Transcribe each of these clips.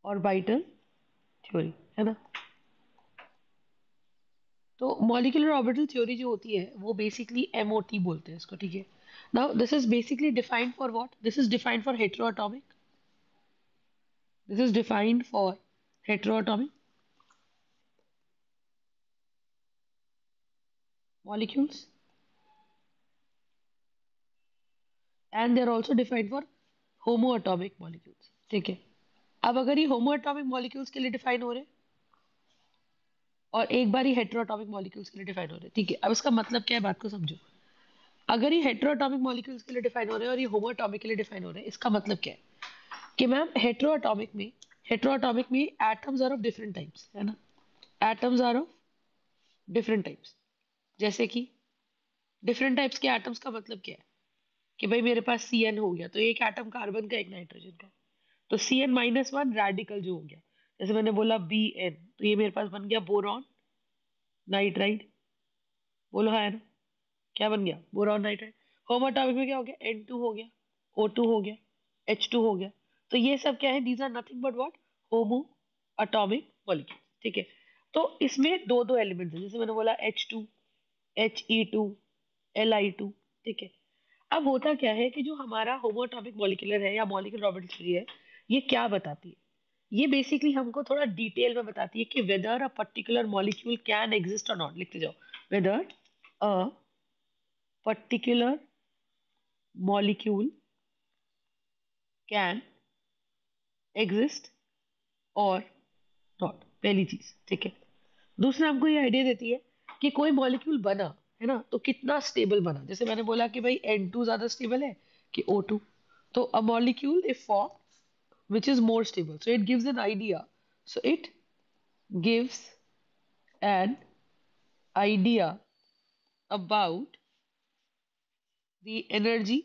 Orbital theory, है ना। तो मॉलिक्यूलर ऑर्बिटल थ्योरी जो होती है वो बेसिकली एमओटी बोलते हैं इसको, ठीक है। Now this is basically defined for what, this is defined for heteroatomic, this is defined for heteroatomic molecules and they are also defined for homoatomic molecules, ठीक है। अब अगर ये होमोएटॉमिक मॉलिक्यूल्स के लिए डिफाइन हो रहे हैं और एक बार ही हेटेरोएटॉमिक मॉलिक्यूल्स के लिए डिफाइन हो रहे हैं, ठीक है। अब इसका मतलब क्या है, बात को समझो। अगर ये हेटेरोएटॉमिक मॉलिक्यूल्स के लिए डिफाइन हो रहे हैं और ये होमोएटॉमिक के लिए डिफाइन हो रहे हैं, इसका मतलब क्या है कि मैम हेटेरोएटॉमिक में atoms are of different types, है ना। Atoms are of different types, जैसे कि डिफरेंट टाइप्स के एटम्स का मतलब क्या है कि भाई मेरे पास CN हो गया तो एक एटम कार्बन का, एक नाइट्रोजन का, तो CN-1 रेडिकल जो हो गया, जैसे मैंने बोला BN, तो ये मेरे पास बन गया बोरॉन नाइट्राइड। बोलो हाँ, है ना। क्या बन गया, बोरॉन नाइट्राइड। होमोटॉमिक में क्या हो गया, N2 हो गया, O2 हो गया, H2 हो गया। तो ये सब क्या है, these are nothing but what, homoatomic molecule, ठीक है। तो इसमें दो दो एलिमेंट्स हैं, जैसे मैंने बोला H2, He2, Li2, ठीक है। अब होता क्या है कि जो हमारा होमोटॉमिक मॉलिक्यूलर है या मॉलिक्यूलर ऑर्बिटल थ्योरी है, ये क्या बताती है, ये बेसिकली हमको थोड़ा डिटेल में बताती है कि weather a particular molecule can exist और नॉट। लिखते जाओ, weather a particular molecule can exist और नॉट, पहली चीज, ठीक है। दूसरा हमको ये आइडिया देती है कि कोई मॉलिक्यूल बना, है ना, तो कितना स्टेबल बना। जैसे मैंने बोला कि भाई N2 ज्यादा स्टेबल है कि O2, तो a molecule if form which is more stable, so it gives an idea, so it gives an idea about the energy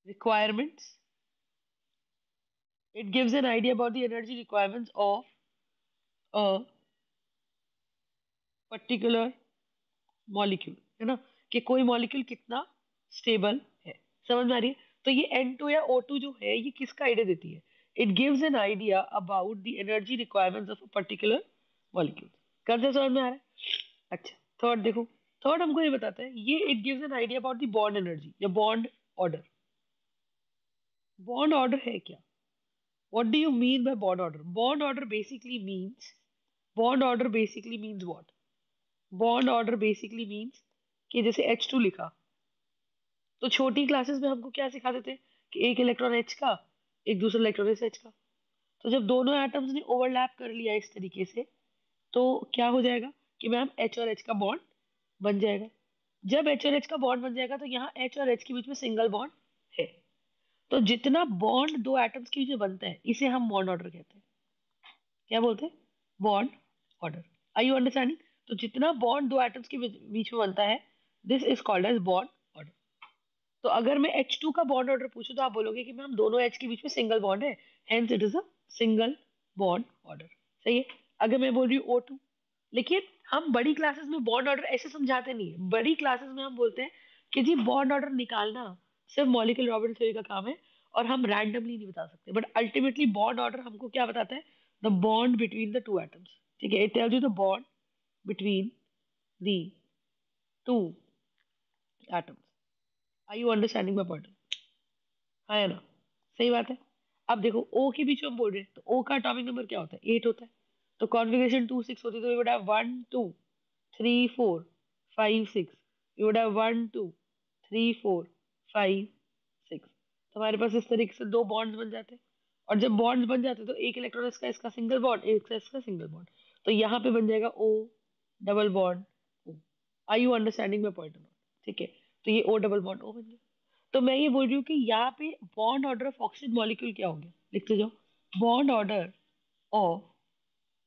requirements, it gives an idea about the energy requirements of a particular molecule, है ना, कि कोई molecule कितना stable है। समझ में आ रही है। तो ये N2 या O2 जो है ये किसका आइडिया देती है, it gives an idea about the energy requirements of a particular molecule. करते समझ में आ रहा है। अच्छा, थर्ड देखो, थर्ड हमको ये बताता है, ये it gives an idea about the bond energy या बॉन्ड ऑर्डर। बॉन्ड ऑर्डर है क्या, what do you mean by bond order. Bond order basically means what, bond order basically means कि जैसे H2 लिखा, तो छोटी क्लासेस में हमको क्या सिखा देते हैं कि एक इलेक्ट्रॉन H का, एक दूसरा इलेक्ट्रॉन इस H का। तो जब दोनों एटम्स ने ओवरलैप कर लिया इस तरीके से, तो क्या हो जाएगा कि मैम H और H का बॉन्ड बन जाएगा। जब H और H का बॉन्ड बन जाएगा तो यहाँ H और H के बीच में सिंगल बॉन्ड है। तो जितना बॉन्ड दो एटम्स के बीच में बनता है इसे हम बॉन्ड ऑर्डर कहते हैं। क्या बोलते हैं, bond order. Are you understanding. तो जितना बॉन्ड दो एटम्स के बीच में बनता है, this is called as bond order. तो अगर मैं H2 का बॉन्ड ऑर्डर पूछूं तो आप बोलोगे कि मैम दोनों H के बीच में सिंगल बॉन्ड है, hence it is a single bond order. सही है। अगर मैं बोल रही हूँ O2, लेकिन हम बड़ी क्लासेस में बॉन्ड ऑर्डर ऐसे समझाते नहीं है। बड़ी क्लासेस में हम बोलते हैं कि जी बॉन्ड ऑर्डर निकालना सिर्फ मॉलिक्यूलर ऑर्बिटल थ्योरी का काम है और हम रैंडमली नहीं बता सकते। बट अल्टीमेटली बॉन्ड ऑर्डर हमको क्या बताता है, the bond between the two atoms, ठीक है। It tells you the bond between the two atoms. Are you understanding my point, हाँ है ना। सही बात है। अब देखो O के बीच में हम बोल रहे हैं तो O का एटॉमिक नंबर क्या होता है, 8 होता है। तो कॉन्फ़िगरेशन 2 6 होती है, तो ये बड़ा 1 2 3 4 5 6, ये बड़ा 1 2 3 4 5 6। तो हमारे पास इस तरीके से दो बॉन्ड्स बन जाते हैं। और जब बॉन्ड्स बन जाते हैं तो एक इलेक्ट्रॉन इसका इसका सिंगल बॉन्ड, एक इसका सिंगल बॉन्ड, तो यहाँ पे बन जाएगा O double bond O। Are you understanding my point, ठीक है। तो ये O डबल बॉन्ड O बन गया। तो मैं ये बोल रही हूँ कि यहाँ पे bond order of oxygen molecule क्या हो गया, लिखते जाओ। Bond order of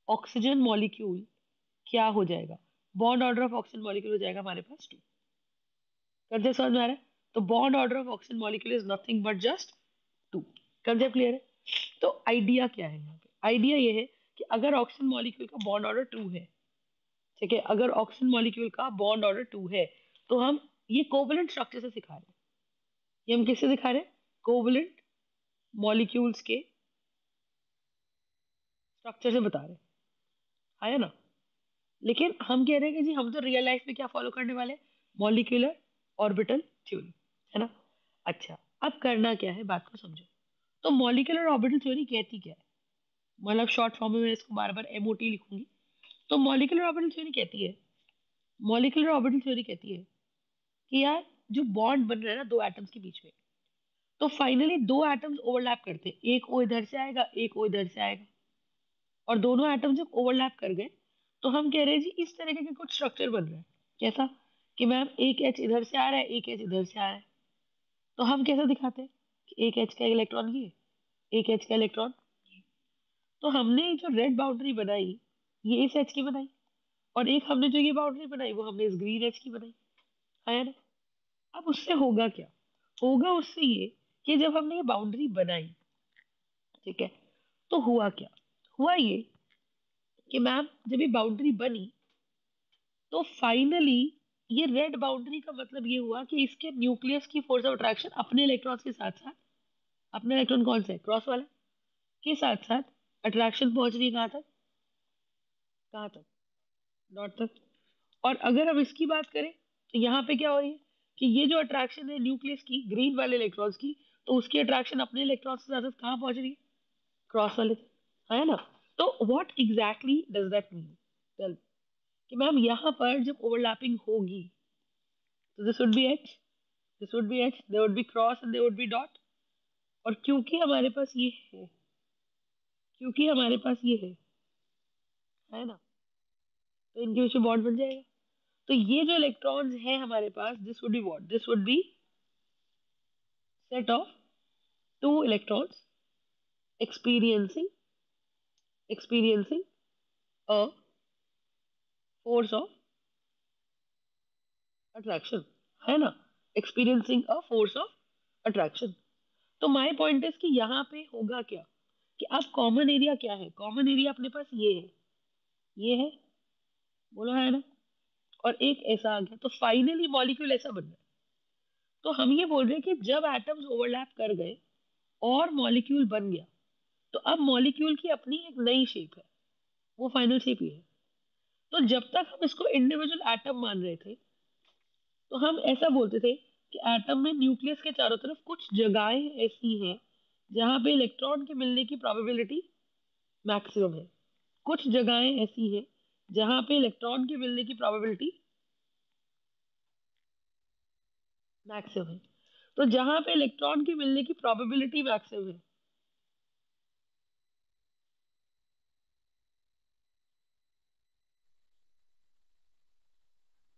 oxygen molecule क्या हो जाएगा, bond order of oxygen molecule हो जाएगा हमारे पास 2। कंसेप्ट समझ में आ रहा है। तो bond order of oxygen molecule is nothing but just 2। Concept clear है। तो आइडिया क्या है यहाँ पे, आइडिया ये है कि अगर ऑक्सीजन मॉलिक्यूल का बॉन्ड ऑर्डर 2 है, ठीक है, अगर ऑक्सीजन मॉलिक्यूल का बॉन्ड ऑर्डर 2 है, तो हम ये कोवलेंट स्ट्रक्चर से सिखा रहे हैं। ये हम किससे दिखा रहे हैं, कोवलेंट मॉलिक्यूल्स के स्ट्रक्चर से बता रहे हैं, है ना। लेकिन हम कह रहे हैं कि जी हम तो रियल लाइफ में क्या फॉलो करने वाले हैं, मॉलिक्यूलर ऑर्बिटल थ्योरी, है ना। अच्छा, अब करना क्या है, बात को समझो। तो मॉलिक्यूलर ऑर्बिटल थ्योरी कहती क्या है, मतलब शॉर्ट फॉर्म में मैं इसको बार बार एमओटी लिखूंगी। तो मॉलिक्यूलर ऑर्बिटल थ्योरी कहती है, मॉलिक्यूलर ऑर्बिटल थ्योरी कहती है कि यार जो बॉन्ड बन रहा है ना दो एटम्स के बीच में, तो फाइनली दो एटम्स ओवरलैप करते हैं, एक ओ इधर से आएगा एक ओ इधर से आएगा, और दोनों एटम जब ओवरलैप कर गए तो हम कह रहे हैं जी इस तरीके के कुछ स्ट्रक्चर बन रहा है। कैसा कि मैम एक एच इधर से आ रहा है एक एच इधर से आ रहा है, तो हम कैसे दिखाते हैं कि एक एच का इलेक्ट्रॉन ये, एक एच का इलेक्ट्रॉन ये। तो हमने जो रेड बाउंड्री बनाई ये इस एच की बनाई, और एक हमने जो ये बाउंड्री बनाई वो हमने इस ग्रीन एच की बनाई, है ना। अब उससे होगा क्या, होगा उससे ये कि जब हमने ये बाउंड्री बनाई, ठीक है, तो हुआ क्या, हुआ ये कि मैम जब ये बाउंड्री बनी तो फाइनली ये रेड बाउंड्री का मतलब ये हुआ कि इसके न्यूक्लियस की फोर्स ऑफ अट्रैक्शन अपने इलेक्ट्रॉन्स के साथ साथ, अपने इलेक्ट्रॉन कौन सा है, क्रॉस वाला, के साथ साथ अट्रैक्शन पहुंच रही है कहाँ तक, कहाँ तक, डॉट तक। और अगर हम इसकी बात करें तो यहाँ पे क्या हो रही है कि ये जो अट्रैक्शन है न्यूक्लियस की ग्रीन वाले इलेक्ट्रॉन्स की, तो उसकी अट्रैक्शन अपने इलेक्ट्रॉन्स के साथ साथ कहाँ पहुंच रही है, क्रॉस वाले तक, है ना। तो what exactly does that mean, कि मैम यहाँ पर जब ओवरलैपिंग होगी तो this would be H, this would be H, there would be cross and there would be dot. और क्योंकि हमारे पास ये है, क्योंकि हमारे पास ये है ना, तो इनके बीच में बॉन्ड बन जाएगा। तो ये जो इलेक्ट्रॉन्स हैं हमारे पास, this would be what, this would be set of two electrons experiencing experiencing a force of attraction, है ना, experiencing a force of attraction। तो माय पॉइंट इज कि यहाँ पे होगा क्या कि अब कॉमन एरिया क्या है, कॉमन एरिया अपने पास ये है, ये है, बोलो है ना, और एक ऐसा आ गया, तो फाइनली मॉलिक्यूल ऐसा बन रहा है। तो हम ये बोल रहे हैं कि जब एटम्स ओवरलैप कर गए और मॉलिक्यूल बन गया, तो अब मॉलिक्यूल की अपनी एक नई शेप है, वो फाइनल शेप ये है। तो जब तक हम इसको इंडिविजुअल एटम मान रहे थे तो हम ऐसा बोलते थे कि एटम में न्यूक्लियस के चारों तरफ कुछ जगहें ऐसी हैं जहां पे इलेक्ट्रॉन के मिलने की प्रोबेबिलिटी मैक्सिमम है, कुछ जगहें ऐसी हैं जहां पे इलेक्ट्रॉन के मिलने की प्रोबेबिलिटी मैक्सिमम है। तो जहां पे इलेक्ट्रॉन के मिलने की प्रोबेबिलिटी मैक्सिमम है,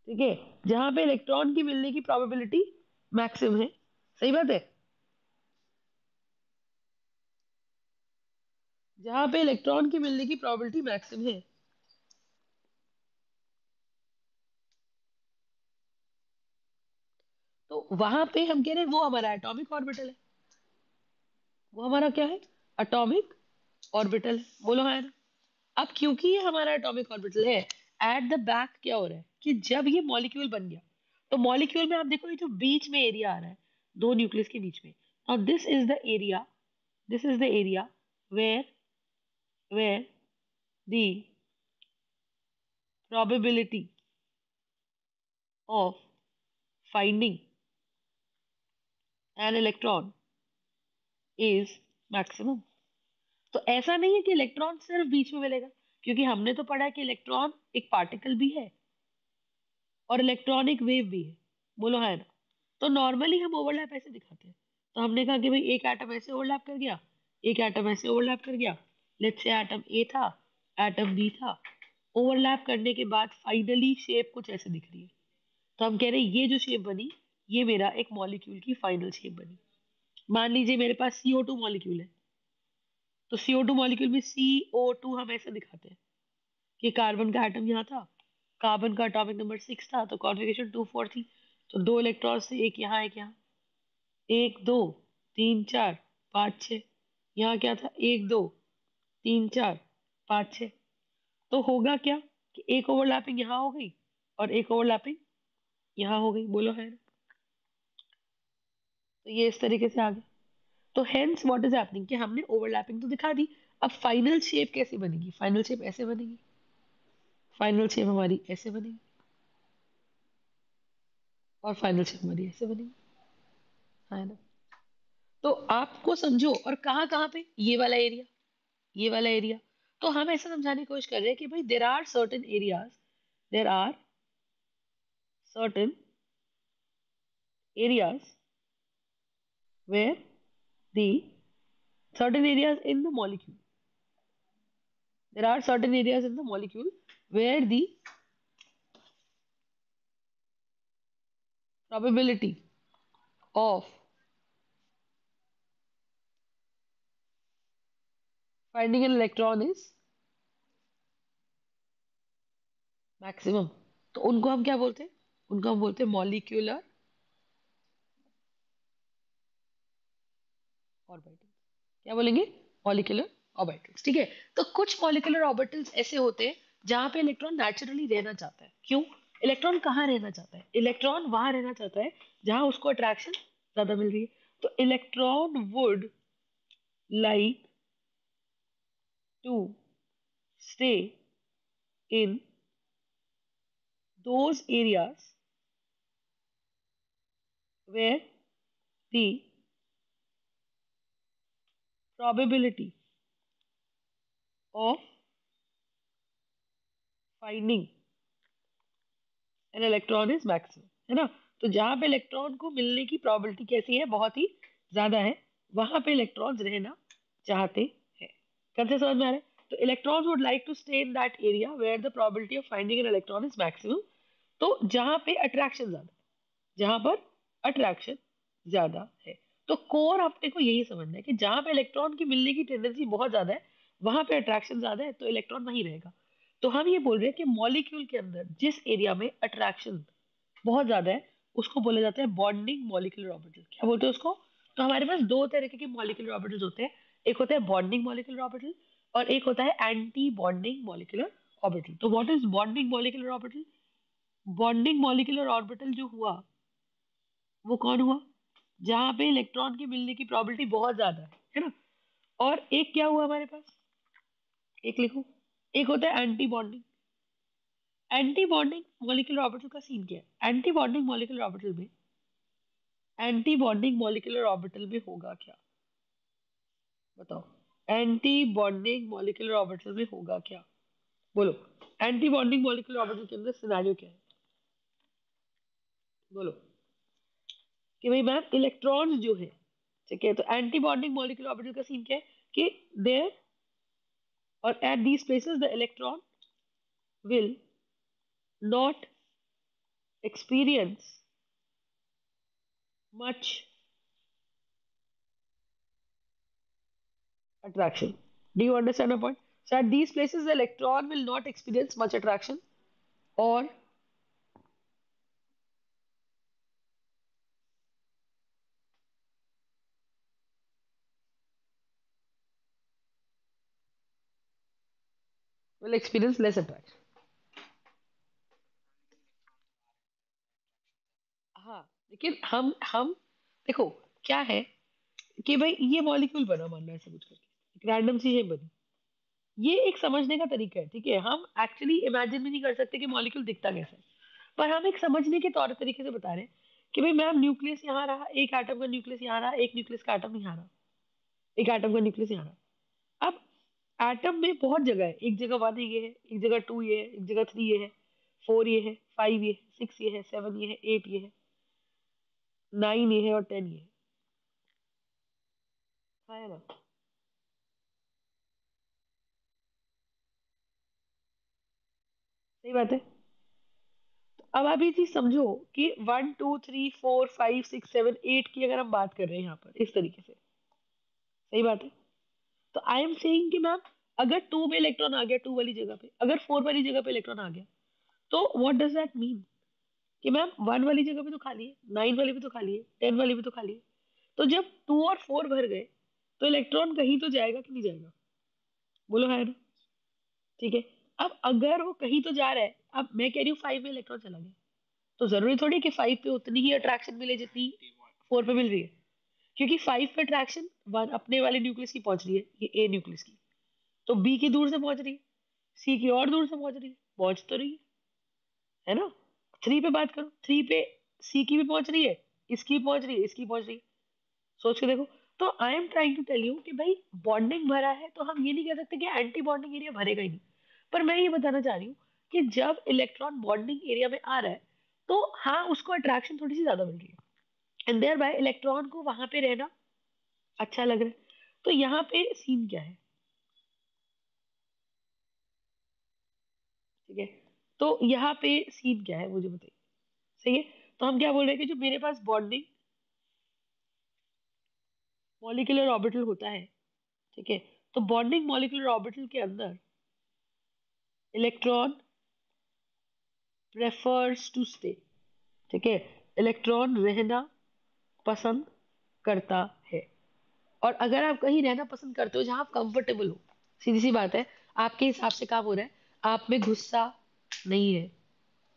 ठीक है, जहां पे इलेक्ट्रॉन की मिलने की प्रोबेबिलिटी मैक्सिमम है, सही बात है, जहां पे इलेक्ट्रॉन की मिलने की प्रोबेबिलिटी मैक्सिमम है, तो वहां पे हम कह रहे हैं वो हमारा एटॉमिक ऑर्बिटल है, वो हमारा क्या है, एटॉमिक ऑर्बिटल, बोलो हाँ ना। अब क्योंकि ये हमारा एटॉमिक ऑर्बिटल है, एट द बैक क्या हो रहा है कि जब ये मॉलिक्यूल बन गया, तो मॉलिक्यूल में आप देखो ये जो बीच में एरिया आ रहा है दो न्यूक्लियस के बीच में, और this is the area, this is the area where where the probability of finding an electron is maximum. तो ऐसा नहीं है कि इलेक्ट्रॉन सिर्फ बीच में मिलेगा, क्योंकि हमने तो पढ़ा है कि इलेक्ट्रॉन एक पार्टिकल भी है और इलेक्ट्रॉनिक वेव भी है, बोलो है ना। तो नॉर्मली हम ओवरलैप ऐसे दिखाते हैं, तो हमने कहा कि भाई एक एटम ऐसे ओवरलैप कर गया, एक एटम ऐसे ओवरलैप कर गया, लेट्स से एटम ए था, एटम बी था, ओवरलैप करने के बाद फाइनली शेप कुछ ऐसे दिख रही है, तो हम कह रहे हैं ये जो शेप बनी ये मेरा एक मॉलिक्यूल की फाइनल शेप बनी। मान लीजिए मेरे पास CO2 मॉलिक्यूल है, तो CO2 मॉलिक्यूल में CO2 हम ऐसे दिखाते हैं कि कार्बन का एटम यहाँ था, कार्बन का एटॉमिक नंबर 6 था, तो कॉन्फ़िगरेशन 2 4 थी, तो दो इलेक्ट्रॉन्स थे, एक यहाँ एक यहाँ, एक दो तीन चार पाँच छः, यहाँ क्या था, एक दो तीन चार पाँच छः। तो होगा क्या कि एक ओवरलैपिंग यहाँ हो गई और एक ओवरलैपिंग यहाँ हो गई, बोलो है ना। तो ये इस तरीके से आ गया। तो हेंस व्हाट इज हैपनिंग कि हमने ओवरलैपिंग तो दिखा दी। अब फाइनल शेप कैसे बनेगी? फाइनल शेप ऐसे बनेगी, फाइनल शेप हमारी ऐसे बनेगी, और फाइनल शेप हमारी ऐसे बनेगी, है ना? तो आपको समझो, और कहाँ कहाँ पे? ये वाला एरिया, ये वाला एरिया। तो हम ऐसा समझाने की कोशिश कर रहे हैं कि भाई there are certain areas, there are certain areas where the certain areas in the molecule, there are certain areas in the molecule where the probability of finding an electron is maximum। तो उनको हम क्या बोलते हैं? उनको हम बोलते हैं मॉलिक्यूलर ऑर्बिटल्स। क्या बोलेंगे? Molecular orbitals. ठीक है। तो कुछ मॉलिक्यूलर ऑर्बिटल्स ऐसे होते हैं जहां पे इलेक्ट्रॉन नेचुरली रहना चाहता है। क्यों? इलेक्ट्रॉन कहाँ रहना चाहता है? इलेक्ट्रॉन वहां रहना चाहता है जहां उसको अट्रैक्शन ज्यादा मिल रही है। तो electron would like to stay in those areas where the probability of finding an electron is maximum, है ना? तो जहां पे इलेक्ट्रॉन को मिलने की प्रोबेबिलिटी कैसी है? बहुत ही ज्यादा है, वहां पे इलेक्ट्रॉन्स रहना चाहते हैं। कैसे समझ में आ रहा है? तो electrons would like to stay in that area where the probability of finding an electron is maximum. तो जहां पे अट्रैक्शन ज्यादा, जहां पर अट्रैक्शन ज्यादा है। तो कोर अपने को यही समझना है कि जहां पे इलेक्ट्रॉन की मिलने की टेंडेंसी बहुत ज्यादा है, वहां पे अट्रैक्शन ज्यादा है, तो इलेक्ट्रॉन वहीं रहेगा। तो हम ये बोल रहे हैं कि मॉलिक्यूल के अंदर जिस एरिया में अट्रैक्शन बहुत ज्यादा है, उसको बोला जाता है बॉन्डिंग मॉलिक्यूलर ऑर्बिटल। क्या बोलते हैं उसको? तो हमारे पास दो तरीके के मॉलिक्यूलर ऑर्बिटल्स होते हैं। एक होता है बॉन्डिंग मॉलिक्यूलर ऑर्बिटल, और एक होता है एंटी बॉन्डिंग मॉलिक्यूलर ऑर्बिटल। तो what is bonding molecular orbital? Bonding molecular orbital जो हुआ, वो कौन हुआ? जहां पे इलेक्ट्रॉन के मिलने की प्रोबेबिलिटी बहुत ज्यादा है ना? और एक क्या हुआ हमारे पास? एक लिखो। एक होता है anti bonding. Anti bonding molecular orbital का सीन क्या है? एंटी बॉन्डिंग मॉलिक्यूलर ऑर्बिटल में, एंटी बॉन्डिंग मॉलिक्यूलर ऑर्बिटल में होगा क्या? बताओ। एंटी बॉन्डिंग मॉलिक्यूलर ऑर्बिटल में होगा क्या? बोलो। एंटी बॉन्डिंग मॉलिक्यूलर ऑर्बिटल के अंदर सिनेरियो क्या है? बोलो। कि भाई मैम इलेक्ट्रॉन्स जो है, ठीक है, तो एंटी बॉन्डिंग मॉलिक्यूलर ऑर्बिटल का सीन क्या है? कि there or at these places the electron will not experience much attraction. Do you understand my point? So at these places the electron will not experience much attraction, or will experience less attraction। हाँ, लेकिन हम देखो क्या है कि भाई ये molecule बना, मानना ऐसा कुछ करके एक रैंडम सी शेप बनी। ये एक समझने का तरीका है, ठीक है। हम एक्चुअली इमेजिन भी नहीं कर सकते कि मॉलिक्यूल दिखता कैसा है, पर हम एक समझने के तौर तरीके से बता रहे हैं कि भाई मैम न्यूक्लियस यहाँ रहा, एक एटम का न्यूक्लियस यहाँ रहा, एक न्यूक्लियस का एटम यहाँ रहा, एक एटम का न्यूक्लियस यहाँ रहा। अब एटम में बहुत जगह है, एक जगह वन ये है, एक जगह टू ये है, एक जगह थ्री ये है, फोर ये है, फाइव ये है, सिक्स ये है, सेवन ये है, एट ये है, नाइन ये है, और टेन ये है। हाँ, है ना? सही बात है। अब आप ये चीज समझो कि one two three four five six seven eight की अगर हम बात कर रहे हैं यहाँ पर इस तरीके से, सही बात है। तो आई एम सेइंग कि मैम अगर टू में इलेक्ट्रॉन आ गया, टू वाली जगह पे, अगर फोर वाली जगह पे इलेक्ट्रॉन आ गया, तो व्हाट डज दैट मीन? कि मैम वन वाली जगह पे तो खाली है, नाइन वाली भी तो खाली है, टेन वाली भी तो खाली है। तो जब टू और फोर भर गए, तो इलेक्ट्रॉन कहीं तो जाएगा कि नहीं जाएगा? बोलो, है ना? ठीक है। अब अगर वो कहीं तो जा रहा है, अब मैं कह रही हूँ फाइव में इलेक्ट्रॉन चला गया, तो जरूरी थोड़ी कि फाइव पे उतनी ही अट्रैक्शन मिले जितनी फोर पे मिल रही है। क्योंकि 5 पे अट्रैक्शन 1 अपने वाले न्यूक्लियस की पहुंच रही है, ये ए न्यूक्लियस की, तो बी की दूर से पहुंच रही है, सी की और दूर से पहुंच रही है, पहुंच तो रही है ना। 3 पे बात करो, 3 पे सी की भी पहुंच रही है, इसकी भी पहुंच रही है, इसकी पहुंच रही है, सोच के देखो। तो I am trying to tell you कि भाई बॉन्डिंग भरा है तो हम ये नहीं कह सकते कि एंटी बॉन्डिंग एरिया भरेगा ही नहीं। पर मैं ये बताना चाह रही हूँ कि जब इलेक्ट्रॉन बॉन्डिंग एरिया में आ रहा है तो हाँ उसको अट्रैक्शन थोड़ी सी ज्यादा मिल रही है, एंड देयर बाय इलेक्ट्रॉन को वहां पे रहना अच्छा लग रहा है। तो यहाँ पे सीन क्या है, ठीक है, तो यहाँ पे सीन क्या है मुझे बताइए। सही है, तो हम क्या बोल रहे हैं कि जो मेरे पास बॉन्डिंग मॉलिक्यूलर ऑर्बिटल होता है, ठीक है, तो बॉन्डिंग मॉलिक्यूलर ऑर्बिटल के अंदर इलेक्ट्रॉन प्रेफर्स टू स्टे, ठीक है, इलेक्ट्रॉन रहना पसंद करता है। और अगर आप कहीं रहना पसंद करते हो जहां आप कंफर्टेबल हो, सीधी सी बात है, आपके हिसाब से काम हो रहा है, आप में गुस्सा नहीं है,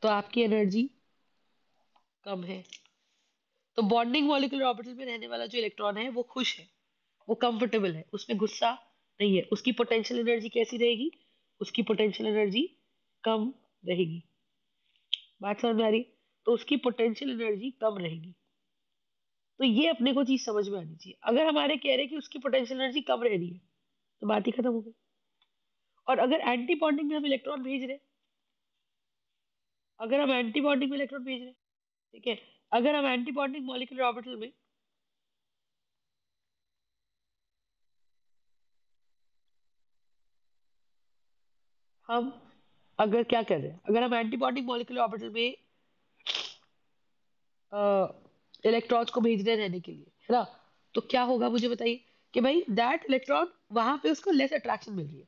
तो आपकी एनर्जी कम है। तो बॉन्डिंग मॉलिक्यूलर ऑर्बिटल में रहने वाला जो इलेक्ट्रॉन है वो खुश है, वो कंफर्टेबल है, उसमें गुस्सा नहीं है, उसकी पोटेंशियल एनर्जी कैसी रहेगी, उसकी पोटेंशियल एनर्जी कम रहेगी। बात समझ में आ रही है? तो उसकी पोटेंशियल एनर्जी कम रहेगी। तो ये अपने को चीज समझ में आनी चाहिए, अगर हमारे कह रहे कि उसकी पोटेंशियल एनर्जी कम रह रही है तो बात ही खत्म हो गई। और अगर एंटी बॉन्डिंग में हम इलेक्ट्रॉन भेज रहे हैं, अगर हम एंटी बॉन्डिंग में इलेक्ट्रॉन भेज रहे हैं, ठीक है, अगर हम एंटी बॉन्डिंग मॉलिक्यूलर ऑर्बिटल में हम अगर क्या कर रहे हैं, अगर हम एंटी बॉन्डिंग मॉलिक्यूलर ऑर्बिटल में इलेक्ट्रॉन्स को भेज रहे हैं रहने के लिए, है ना, तो क्या होगा मुझे बताइए कि भाई दैट इलेक्ट्रॉन वहां पे उसको लेस अट्रैक्शन मिल रही है,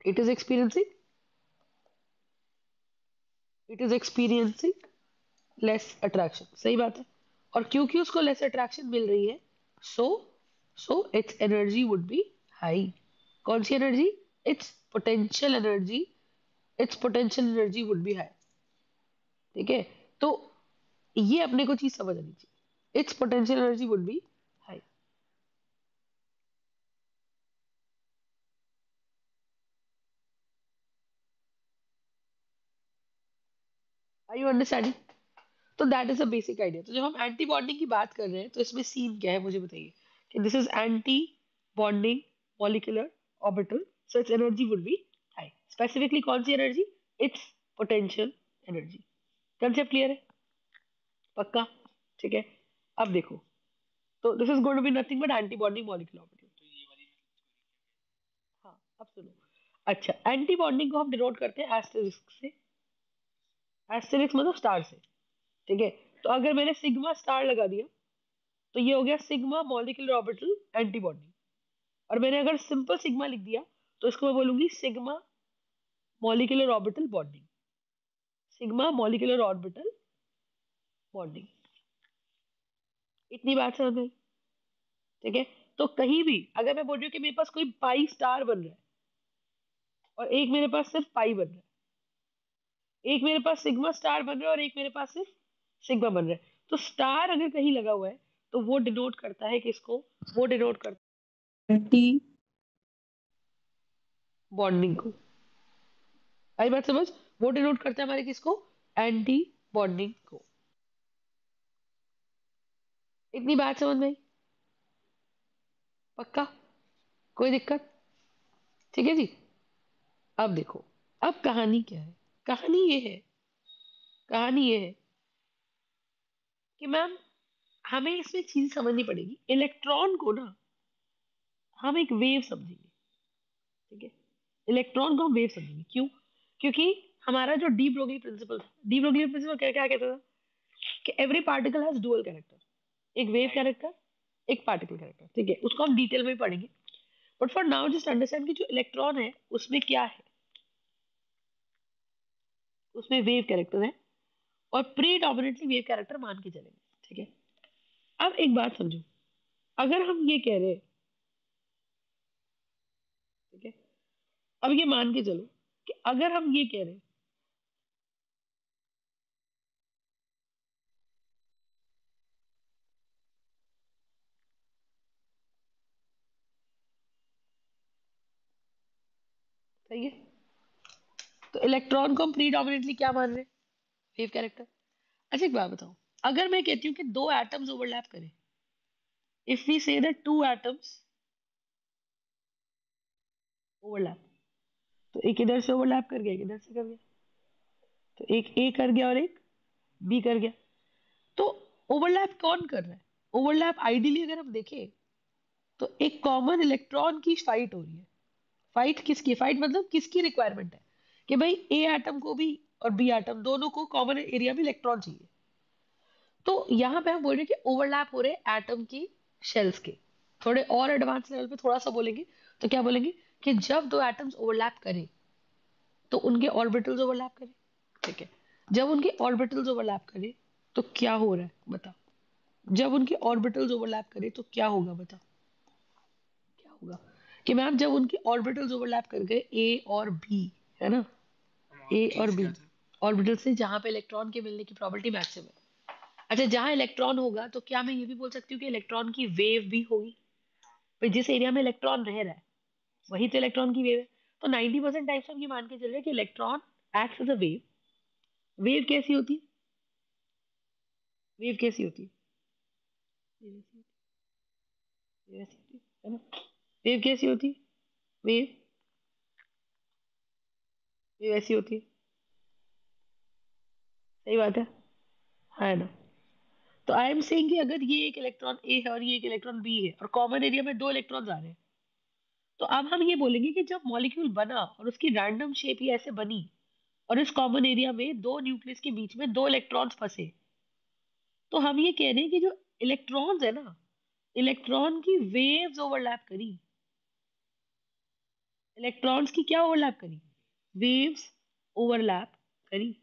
it is experiencing it is experiencing less attraction, सही बात है। और क्योंकि उसको लेस अट्रैक्शन मिल रही है, so so it's energy would be high. कौन सी energy, it's potential energy, it's potential energy would be high, ठीक है। तो ये अपने को चीज समझ आनी चाहिए, it's potential energy would be high. Are you understanding? तो that is a basic idea. तो जब हम एंटी बॉन्डिंग की बात कर रहे हैं तो इसमें सीन क्या है मुझे बताइए कि this is anti bonding molecular orbital, so it's energy would be high. Specifically कौन सी energy, it's potential energy. Concept clear है? पक्का? ठीक है। अब देखो, तो this is going to be nothing but anti bonding molecular orbital. हाँ, अब सुनो। अच्छा, एंटी बॉन्डिंग को हम डिनोट करते हैं एस्टेरिस्क से, एस्टेरिस्क मतलब स्टार से, ठीक है। तो अगर मैंने सिग्मा स्टार लगा दिया तो ये हो गया sigma molecular orbital anti bonding. और मैंने अगर सिंपल सिग्मा लिख दिया तो इसको मैं बोलूंगी sigma molecular orbital bonding, sigma molecular orbital bonding. इतनी बात समझ में आई? ठीक है। तो कहीं भी अगर मैं बोल रही हूँ कि मेरे पास कोई पाई स्टार बन रहा है और एक मेरे पास सिर्फ पाई बन रहा है, एक मेरे पास सिग्मा स्टार बन रहा है और एक मेरे पास सिर्फ सिग्मा बन रहा है, तो स्टार अगर कहीं लगा हुआ है तो वो डिनोट करता है किसको, वो डिनोट करता है एंटी बॉन्डिंग को। आई बात समझ? वो डिनोट करता है हमारे किसको, एंटी बॉन्डिंग को। इतनी बात समझ में आई? पक्का? कोई दिक्कत? ठीक है जी। अब देखो, अब कहानी क्या है, कहानी ये है, कहानी ये है कि मैम हमें इसमें चीज समझनी पड़ेगी, इलेक्ट्रॉन को ना हम एक वेव समझेंगे, ठीक है, इलेक्ट्रॉन को हम वेव समझेंगे। क्यों? क्योंकि हमारा जो डी ब्रोगली प्रिंसिपल था, डी ब्रोगली प्रिंसिपल क्या क्या कहता था कि every particle has dual character, एक वेव कैरेक्टर, एक पार्टिकल कैरेक्टर, ठीक है, उसको हम डिटेल में पढ़ेंगे। But for now just understand कि जो इलेक्ट्रॉन है उसमें क्या है, उसमें वेव कैरेक्टर है और प्रीडोमिनेटली वेव कैरेक्टर मान के चलेंगे, ठीक है। अब एक बात समझो, अगर हम ये कह रहे हैं, ठीक है, अब ये मान के चलो कि अगर हम ये कह रहे हैं सही है। तो इलेक्ट्रॉन को हम प्रीडोमिनेटली क्या मान रहे हैं? Wave character. अच्छा एक बात बताओ, अगर मैं कहती हूँ कि दो एटम्स ओवरलैप करें, if we say that two atoms overlap, तो एक इधर से ओवरलैप कर गया, एक इधर से कर गया, तो एक ए कर गया और एक बी कर गया। तो ओवरलैप कौन कर रहा है? ओवरलैप आइडियली अगर हम देखें तो एक कॉमन इलेक्ट्रॉन की फाइट हो रही है। फाइट किसकी? फाइट मतलब किसकी रिक्वायरमेंट है कि भाई ए एटम को भी और बी एटम दोनों को कॉमन एरिया में इलेक्ट्रॉन चाहिए। तो यहाँ पे हम बोल रहे हैं कि ओवरलैप हो रहे हैं एटम की शेल्स के। थोड़े और एडवांस लेवल पे थोड़ा सा बोलेंगे तो क्या बोलेंगे कि जब दो एटम्स ओवरलैप करें तो उनके ऑर्बिटल्स ओवरलैप करें। ठीक है, जब उनके ऑर्बिटल्स ओवरलैप करें तो क्या हो रहा है बताओ? जब उनके ऑर्बिटल्स ओवरलैप करें तो क्या होगा बताओ? क्या होगा कि मैम जब उनके ऑर्बिटल्स ओवरलैप कर गए ए और बी, है ना, ए और बी ऑर्बिटल से जहां पे इलेक्ट्रॉन के मिलने की प्रोबेबिलिटी मैक्सिमम है। अच्छा, जहां इलेक्ट्रॉन होगा तो क्या मैं ये भी बोल सकती हूँ कि इलेक्ट्रॉन की वेव भी होगी? भाई जिस एरिया में इलेक्ट्रॉन रह रहा है वही तो इलेक्ट्रॉन की वेव है। तो 90% टाइम्स हम ये मान के चल रहे हैं कि electron acts as a wave. Wave कैसी होती है? वेव कैसी होती है? वेव ऐसी होती है, वेव ऐसी होती है ना? वेव कैसी होती है? वेव वेव ऐसी होती है। सही बात है ना? तो आई एम सेइंग कि अगर ये एक इलेक्ट्रॉन ए है और ये एक इलेक्ट्रॉन बी है और कॉमन एरिया में दो इलेक्ट्रॉन्स आ रहे हैं, तो अब हम ये बोलेंगे कि जब मॉलिक्यूल बना और उसकी रैंडम शेप ही ऐसे बनी और इस कॉमन एरिया में दो न्यूक्लियस के बीच में दो इलेक्ट्रॉन्स फंसे, तो हम ये कह रहे हैं कि जो इलेक्ट्रॉन्स है ना, इलेक्ट्रॉन की वेव्स ओवरलैप करी। इलेक्ट्रॉन्स की क्या ओवरलैप करी? वेव्स ओवरलैप करी।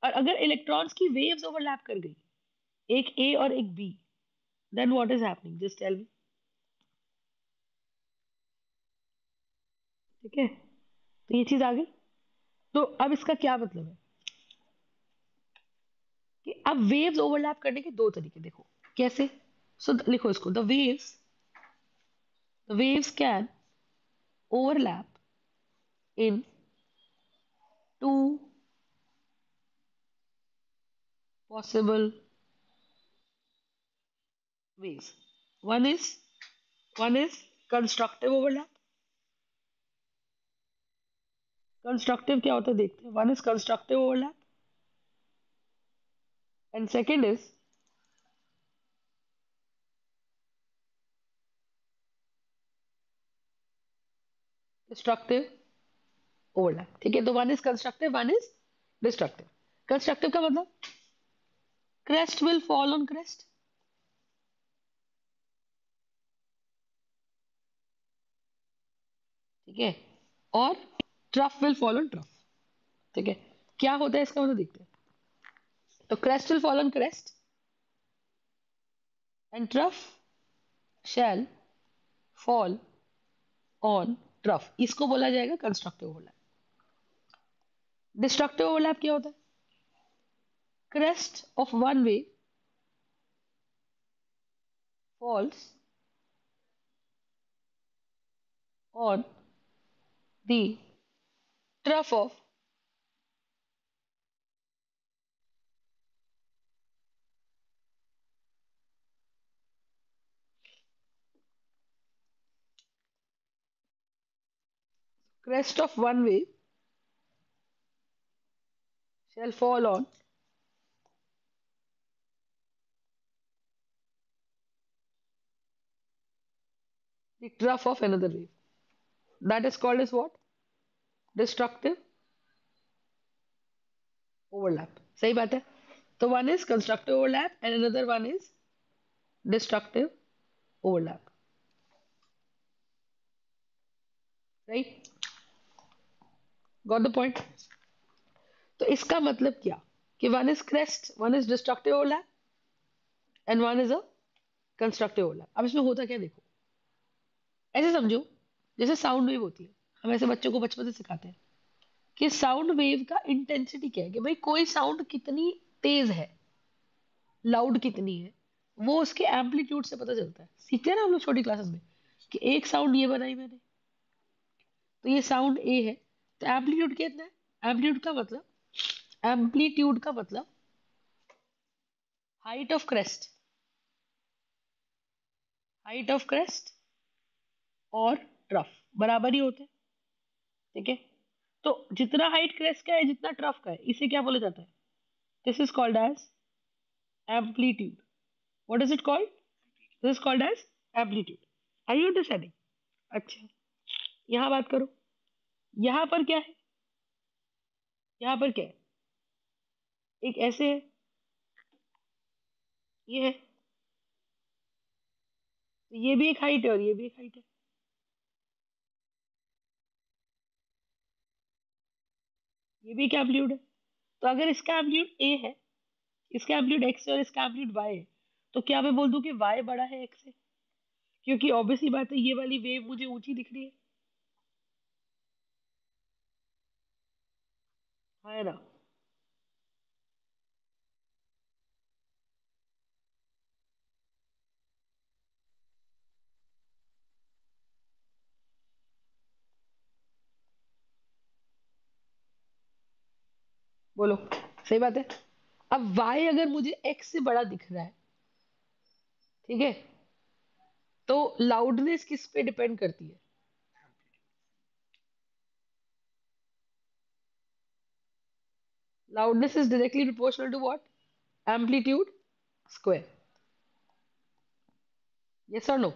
और अगर इलेक्ट्रॉन्स की वेव्स ओवरलैप कर गई, एक ए और एक B, then what is happening? Just tell me. ठीक है, तो ये चीज आ गई। तो अब इसका क्या मतलब है कि अब वेव्स ओवरलैप करने के दो तरीके देखो कैसे। सो लिखो इसको, the waves can overlap in two possible ways. One is one is constructive overlap. Constructive क्या होता है देखते हैं। One is constructive overlap and second is destructive overlap। ठीक है, तो one is constructive, one is destructive। Constructive का मतलब crest will fall on crest। ठीक है, और trough will fall on trough। ठीक है, क्या होता है इसका मतलब देखते हैं। तो crest will fall on crest and trough shall fall on trough। इसको बोला जाएगा कंस्ट्रक्टिव ओवरलैप। डिस्ट्रक्टिव ओवरलैप क्या होता है? crest of one wave falls on the trough of crest of one wave shall fall on the trough of another wave। That is called as what? Destructive overlap। सही बात है। तो one is constructive overlap and another one is destructive overlap। Right? Got the point? तो इसका मतलब क्या कि one is crest, one is destructive overlap and one is a constructive overlap। अब इसमें होता क्या देखो, ऐसे समझो जैसे साउंड वेव होती है। हम ऐसे बच्चों को बचपन से सिखाते हैं कि साउंड वेव का इंटेंसिटी क्या है, कि भाई कोई साउंड कितनी तेज है, लाउड कितनी है, वो उसके एम्पलीट्यूड से पता चलता है। सीखते हैं ना हम लोग छोटी क्लासेस में कि एक साउंड ये बनाई मैंने, तो ये साउंड ए है। तो एम्पलीट्यूड कितना है? एम्पलीट्यूड का मतलब height of crest, height of crest और ट्रफ बराबर ही होते हैं। ठीक है, तो जितना हाइट क्रेस्ट का है, जितना ट्रफ का है, इसे क्या बोला जाता है? This is called as amplitude. What is it called? This is called as amplitude. Are you understanding? अच्छा, यहाँ बात करो। यहाँ पर क्या है? यहाँ पर क्या है? एक ऐसे है, ये है, तो ये भी एक हाइट है और ये भी एक हाइट है। ये भी एक एम्पलीट्यूड है। तो अगर इसका एम्पलीट्यूड ए है, इसका एम्पलीट्यूड एक्स है और इसका एम्पलीट्यूड वाई है, तो क्या मैं बोल दूं कि वाई बड़ा है एक्स से? क्योंकि ऑब्वियसली बात है, ये वाली वेव मुझे ऊंची दिख रही है। हाँ, है ना? बोलो, सही बात है। अब वाई अगर मुझे एक्स से बड़ा दिख रहा है, ठीक है, तो लाउडनेस किस पे डिपेंड करती है? Loudness is directly proportional to what? Amplitude square. Yes और नो?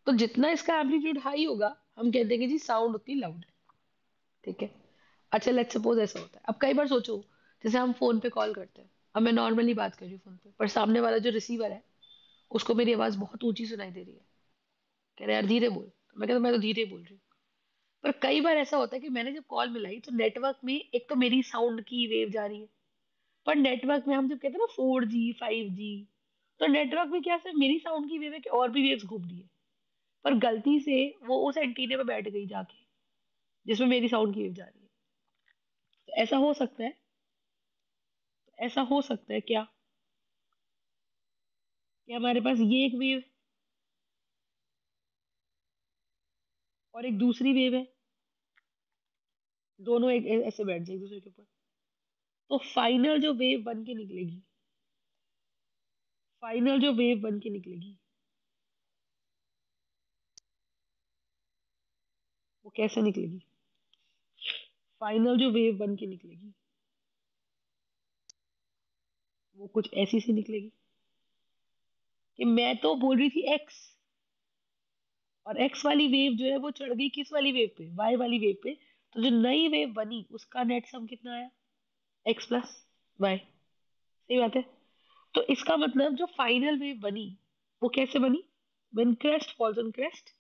तो जितना इसका एम्पलीट्यूड हाई होगा, हम कहते हैं कि जी साउंड उतनी लाउड है। ठीक है। अच्छा, लेट्स सपोज ऐसा होता है। अब कई बार सोचो, जैसे हम फोन पे कॉल करते हैं, अब मैं नॉर्मली बात कर रही हूँ फोन पे, पर सामने वाला जो रिसीवर है, उसको मेरी आवाज बहुत ऊंची सुनाई दे रही है। कह रहे यार धीरे बोल, तो मैं कहता मैं तो धीरे बोल रही हूँ। पर कई बार ऐसा होता है कि मैंने जब कॉल मिलाई, तो नेटवर्क में एक तो मेरी साउंड की वेव जा रही है, पर नेटवर्क में हम जब कहते हैं ना 4G 5G, तो नेटवर्क में क्या सिर्फ मेरी साउंड की वेव है कि और भी वेव्स घूम रही है, पर गलती से वो उस एंटीने पे बैठ गई जाके, जिसमें मेरी साउंड की वेव जा रही है। तो ऐसा हो सकता है, ऐसा हो सकता है क्या कि हमारे पास ये एक वेव और एक दूसरी वेव है, दोनों एक ऐसे बैठ जाए एक दूसरे के ऊपर, तो फाइनल जो वेव बन के निकलेगी, वो कैसे निकलेगी? फाइनल जो वेव बन के निकलेगी, वो कुछ ऐसी सी निकलेगी कि मैं तो बोल रही थी एक्स, और एक्स वाली वेव जो है वो चढ़ गई किस वाली वेव पे? वाई वाली वेव पे। तो जो नई वेव बनी, उसका नेट सम कितना आया? X plus y. सही बात है। तो इसका मतलब जो फाइनल वेव बनी, वो कैसे बनी? when crest falls on crest,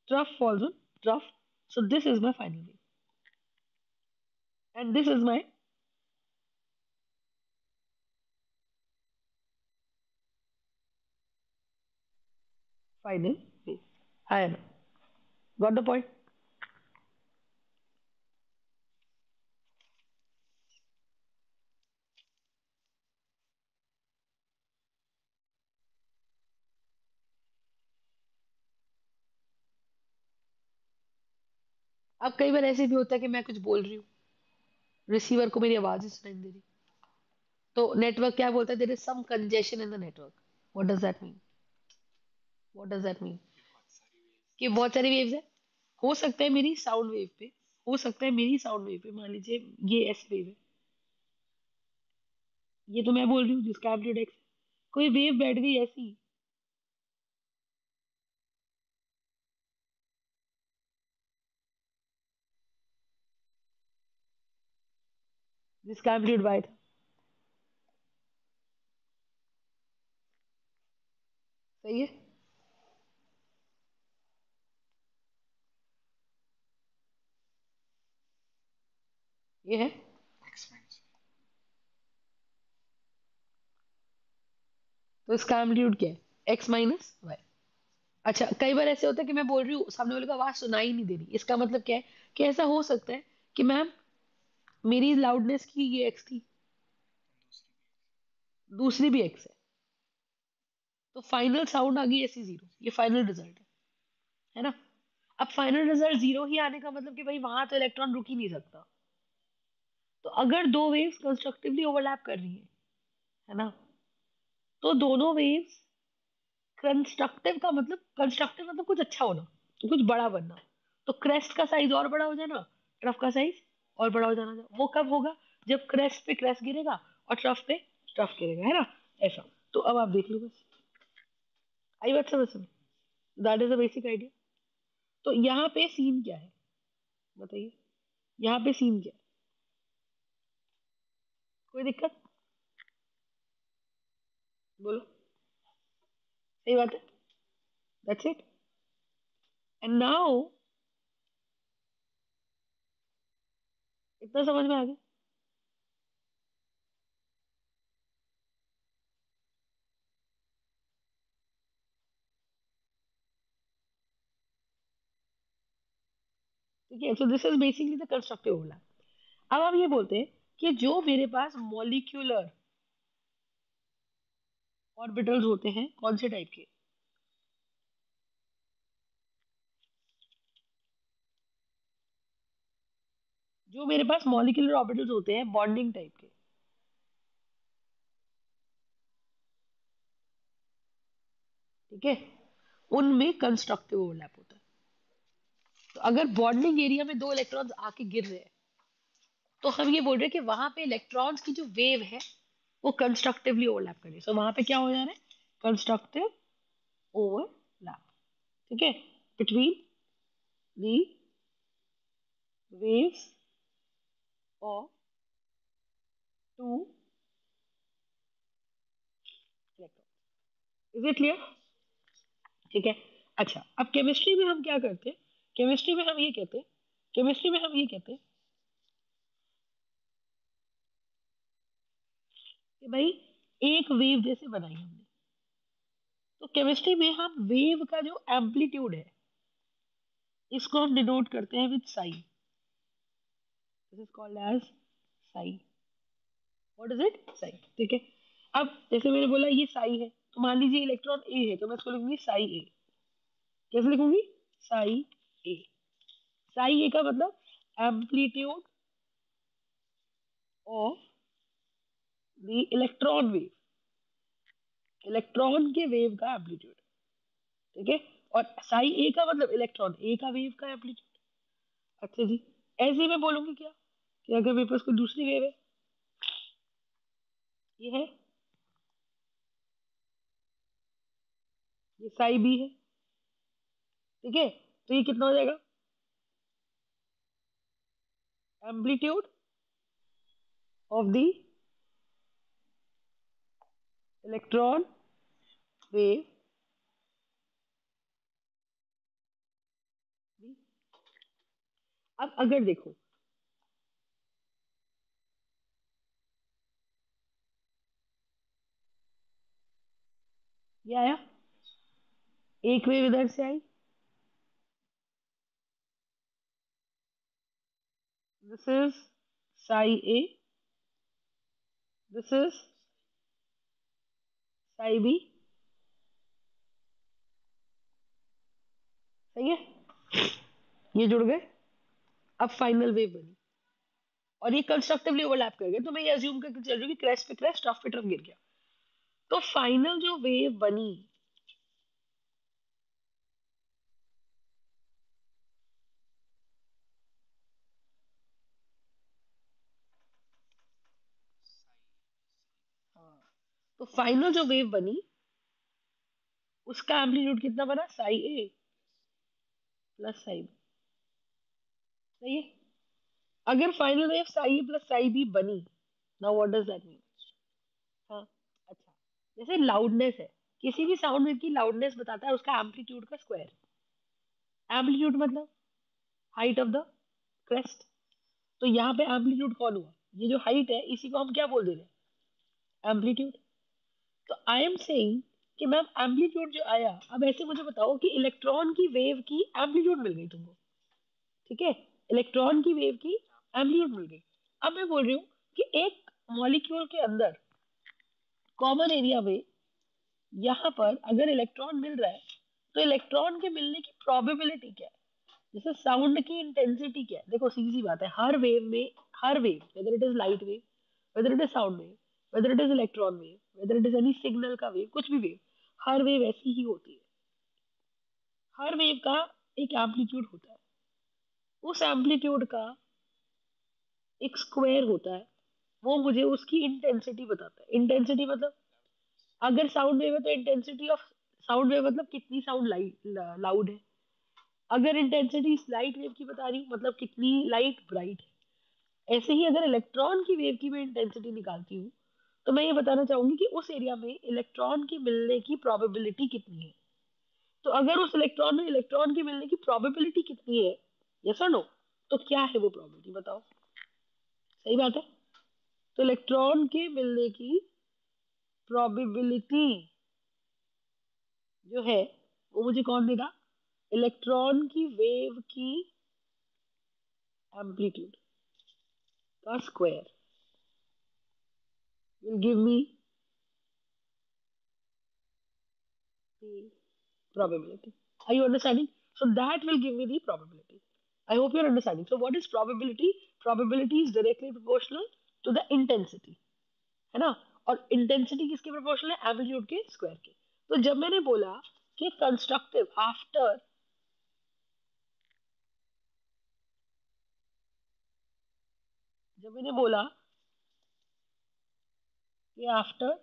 trough falls on trough, so this is my final wave and this is my final wave. I am got the point? अब कई बार ऐसे भी होता है कि मैं कुछ बोल रही हूँ, रिसीवर को मेरी आवाज ही सुनाई नहीं दे रही, तो नेटवर्क क्या बोलता है? There is some congestion in the network. What does that mean? What does that mean? कि बहुत सारी वेव्स है। हो सकता है मेरी साउंड वेव पे, हो सकता है मेरी साउंड वेव पे, मान लीजिए ये एस वेव है, ये तो मैं बोल रही हूँ जिसका एम्पलीट्यूड एक्स, कोई वेव बैठ गई ऐसी जिसका एम्पलीट्यूड वाई था। सही है। ये है। तो इसका एम्पलीट्यूड क्या है? X minus y. अच्छा, कई बार ऐसे होता है कि मैं बोल रही हूँ, सामने वाले को आवाज सुनाई नहीं दे रही, इसका मतलब क्या है? कि ऐसा हो सकता है कि मैम मेरी लाउडनेस की ये एक्स थी, दूसरी भी एक्स है, तो फाइनल साउंड आ गई ऐसी जीरो, ये फाइनल रिजल्ट है ना? अब फाइनल रिजल्ट जीरो ही आने का मतलब कि भाई वहां तो इलेक्ट्रॉन रुक ही नहीं सकता। तो अगर दो वेव्स कंस्ट्रक्टिवली ओवरलैप कर रही है ना, तो दोनों वेव्स कंस्ट्रक्टिव मतलब कुछ अच्छा होना, तो कुछ बड़ा बनना। तो क्रेस्ट का साइज और बड़ा हो जाना, ट्रफ का साइज और बड़ा हो जाना। वो कब होगा? जब क्रेस्ट पे क्रेस्ट गिरेगा और ट्रफ पे ट्रफ गिरेगा, है ना? ऐसा। तो अब आप देख लो बस, आई बात समझ में? That is a basic idea. तो यहाँ पे सीन क्या है बताइए? यहाँ पे सीन क्या है? कोई दिक्कत? बोलो। सही बात है। That's it. एंड नाउ, इतना समझ में आ गया? ठीक है, so this is basically the constructive overlap. अब हम ये बोलते हैं कि जो मेरे पास मॉलिक्यूलर ऑर्बिटल्स होते हैं, कौन से टाइप के? जो मेरे पास मॉलिक्यूलर ऑर्बिटल्स होते हैं बॉन्डिंग टाइप के, ठीक है, उनमें कंस्ट्रक्टिव ओवरलैप होता है। तो अगर बॉन्डिंग एरिया में दो इलेक्ट्रॉन्स आके गिर रहे हैं, तो हम ये बोल रहे हैं कि वहां पे इलेक्ट्रॉन्स की जो वेव है वो कंस्ट्रक्टिवली ओवरलैप कर रही है। सो वहां पे क्या हो जा रहा है? Constructive overlap. ठीक है, between the waves of two electron. Is it clear? ठीक है। अच्छा, अब केमिस्ट्री में हम क्या करते हैं? केमिस्ट्री में हम ये कहते हैं केमिस्ट्री में हम ये कहते हैं कि भाई एक वेव जैसे बनाई हमने, तो केमिस्ट्री में हम वेव का जो एम्पलीट्यूड है, इसको हम डिनोट करते हैं with psi. This is called as psi. What is it? Psi. ठीक है। अब जैसे मैंने बोला ये साई है, तो मान लीजिए इलेक्ट्रॉन ए है, तो मैं इसको लिखूंगी साई ए। कैसे लिखूंगी? साई ए। साई ए का मतलब amplitude of the electron wave, electron के वेव का एम्पलीट्यूड। ठीक है। और साई ए का मतलब इलेक्ट्रॉन ए का वेव का एम्पलीट्यूड। अच्छा जी, ऐसे मैं बोलूंगी क्या कि अगर मेरे पास कोई दूसरी वेव है, ये है, ये साई बी है, ठीक है, तो ये कितना हो जाएगा? Amplitude of the electron wave. अब अगर देखो, ये आया, एक वेव इधर से आई, this is psi A, this is psi B. सही है, ये जुड़ गए। अब फाइनल वेव बनी और ये कंस्ट्रक्टिवली ओवरलैप कर गए, तो मैं ये अज्यूम करके चल रही हूँ कि क्रेस्ट पे क्रेस्ट, टफ पे टफ गिर गया। तो फाइनल जो वेव बनी, हाँ, तो फाइनल जो वेव बनी उसका एम्पलीट्यूड कितना बना? Psi A plus psi B. सही है। अगर final wave Sai A plus psi B बनी, now what does that mean? हाँ, अच्छा, जैसे लाउडनेस है, किसी भी साउंड वेव की लाउडनेस बताता है उसका एम्पलीट्यूड का स्क्वायर। एम्पलीट्यूड मतलब हाइट ऑफ द क्रेस्ट। तो यहाँ पे एम्पलीट्यूड कौन हुआ? ये जो हाइट है इसी को हम क्या बोल दे रहे हैं? एम्पलीट्यूड। तो आई एम सेइंग कि मैम एम्पलीट्यूड जो आया, अब ऐसे मुझे बताओ कि इलेक्ट्रॉन की वेव की एम्पलीट्यूड मिल गई तुमको, ठीक है, इलेक्ट्रॉन की वेव की एम्पलीट्यूड मिल गई। अब मैं बोल रही हूँ कि एक मॉलिक्यूल के अंदर कॉमन एरिया में यहाँ पर अगर इलेक्ट्रॉन मिल रहा है, तो इलेक्ट्रॉन के मिलने की प्रोबेबिलिटी क्या है? जैसे साउंड की इंटेंसिटी क्या है, देखो सीधी सी बात है, हर वेव में, हर wave, whether it is light wave, whether it is sound wave, whether it is electron wave, whether it is any signal का वेव, कुछ भी वेव, हर वेव ऐसी ही होती है। हर वेव का एक एम्पलीट्यूड होता है, उस एम्पलीट्यूड का एक स्क्वायर होता है, वो मुझे उसकी इंटेंसिटी बताता है। इंटेंसिटी मतलब, अगर साउंड वेव है तो इंटेंसिटी ऑफ साउंड वेव मतलब कितनी साउंड लाउड है। अगर इंटेंसिटी लाइट वेव की बता रही हूँ मतलब कितनी लाइट ब्राइट है। ऐसे ही अगर इलेक्ट्रॉन की वेव की मैं इंटेंसिटी निकालती हूँ, तो मैं ये बताना चाहूंगी कि उस एरिया में इलेक्ट्रॉन के मिलने की प्रोबेबिलिटी कितनी है। तो अगर उस इलेक्ट्रॉन में इलेक्ट्रॉन के मिलने की प्रोबेबिलिटी कितनी है, यस और नो, तो क्या है वो प्रोबेबिलिटी बताओ। सही बात है। तो इलेक्ट्रॉन के मिलने की प्रोबेबिलिटी जो है, वो मुझे कौन देगा? इलेक्ट्रॉन की वेव की एम्पलीट्यूड का square will give me the probability. Are you understanding? So that will give me the probability. I hope you're understanding. So what is probability? Probability is directly proportional to the intensity, है ना? और intensity किसके proportional है? Amplitude के square के। तो जब मैंने बोला कि कंस्ट्रक्टिव आफ्टर, जब मैंने बोला कि आफ्टर